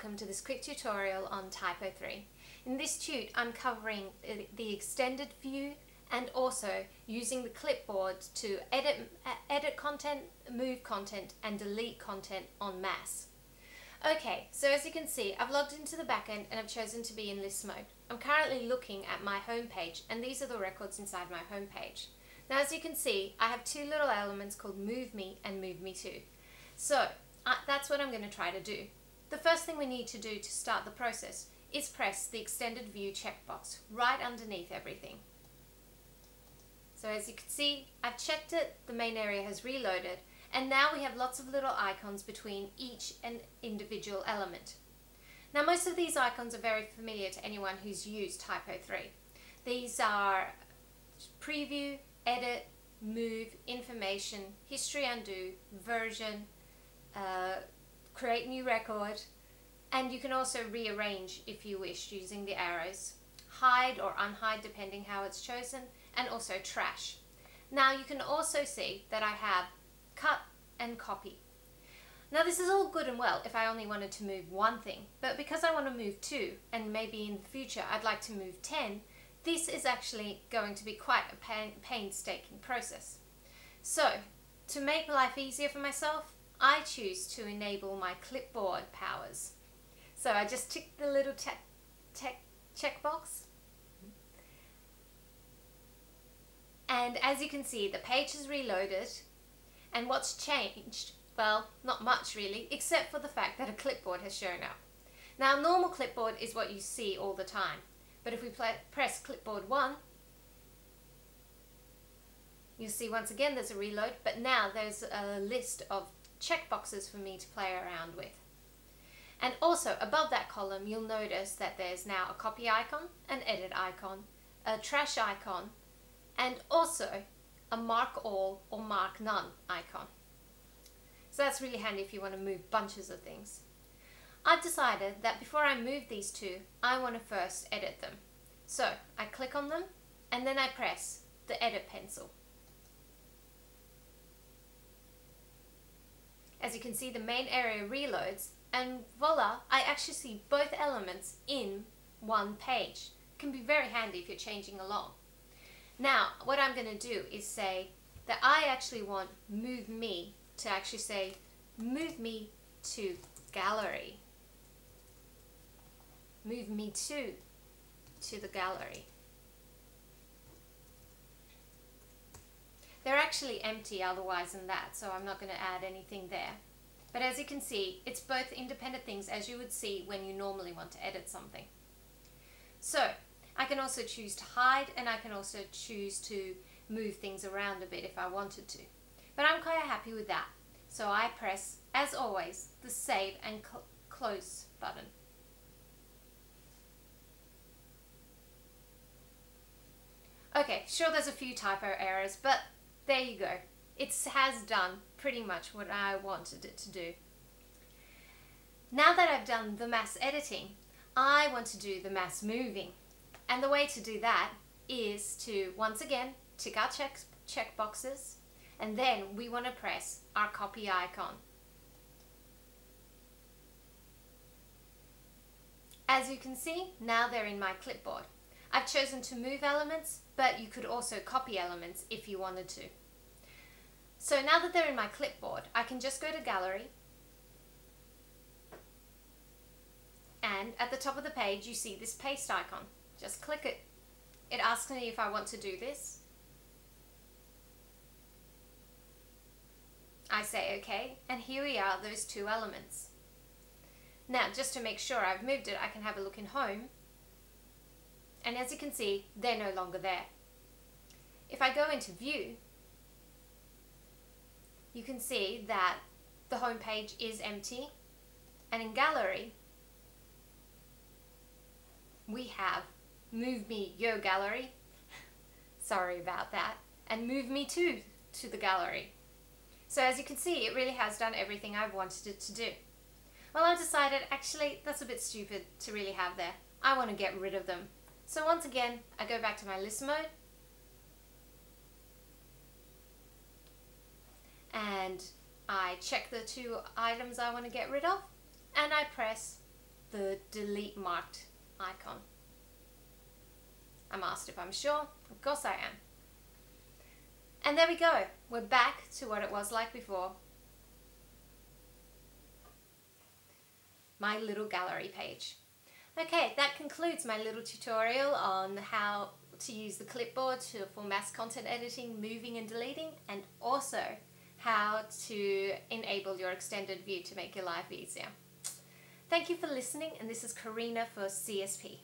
welcome to this quick tutorial on Typo3. In this tut I'm covering the extended view and also using the clipboard to edit content, move content and delete content en masse. Okay, so as you can see I've logged into the backend and I've chosen to be in list mode. I'm currently looking at my home page and these are the records inside my home page. Now as you can see I have two little elements called move me and move me to. So that's what I'm going to try to do. The first thing we need to do to start the process is press the extended view checkbox right underneath everything. So as you can see, I've checked it, the main area has reloaded, and now we have lots of little icons between each and individual element. Now most of these icons are very familiar to anyone who's used Typo3. These are preview, edit, move, information, history undo, version, create new record, and you can also rearrange if you wish using the arrows, hide or unhide depending how it's chosen, and also trash. Now you can also see that I have cut and copy. Now this is all good and well if I only wanted to move one thing, but because I want to move two and maybe in the future I'd like to move 10, this is actually going to be quite a painstaking process. So to make life easier for myself, I choose to enable my clipboard powers. So I just tick the little checkbox. And as you can see, the page is reloaded. And what's changed? Well, not much really, except for the fact that a clipboard has shown up. Now, normal clipboard is what you see all the time. But if we press clipboard 1, you'll see once again there's a reload, but now there's a list of checkboxes for me to play around with. And also above that column you'll notice that there's now a copy icon, an edit icon, a trash icon, and also a mark all or mark none icon. So that's really handy if you want to move bunches of things. I've decided that before I move these two, I want to first edit them. So I click on them and then I press the edit pencil. As you can see, the main area reloads and voila, I actually see both elements in one page. It can be very handy if you're changing along. Now, what I'm going to do is say that I actually want move me to actually say move me to gallery. Move me to the gallery. They're actually empty otherwise than that, so I'm not going to add anything there. But as you can see, it's both independent things as you would see when you normally want to edit something. So I can also choose to hide and I can also choose to move things around a bit if I wanted to. But I'm quite happy with that. So I press, as always, the save and close button. Okay, sure there's a few typo errors, but there you go. It has done pretty much what I wanted it to do. Now that I've done the mass editing, I want to do the mass moving. And the way to do that is to, once again, tick our check boxes, and then we want to press our copy icon. As you can see, now they're in my clipboard. I've chosen to move elements, but you could also copy elements if you wanted to. So now that they're in my clipboard, I can just go to gallery, and at the top of the page you see this paste icon. Just click it. It asks me if I want to do this. I say OK, and here we are, those two elements. Now just to make sure I've moved it, I can have a look in home. And as you can see, they're no longer there. If I go into view, you can see that the home page is empty, and in gallery we have move me yo gallery, sorry about that, and move me to the gallery. So as you can see, it really has done everything I've wanted it to do. Well, I've decided actually that's a bit stupid to really have there. I want to get rid of them. So once again, I go back to my list mode and I check the two items I want to get rid of and I press the delete marked icon. I'm asked if I'm sure. Of course I am. And there we go. We're back to what it was like before. My little gallery page. Okay, that concludes my little tutorial on how to use the clipboard for mass content editing, moving and deleting, and also how to enable your extended view to make your life easier. Thank you for listening, and this is Karina for CSP.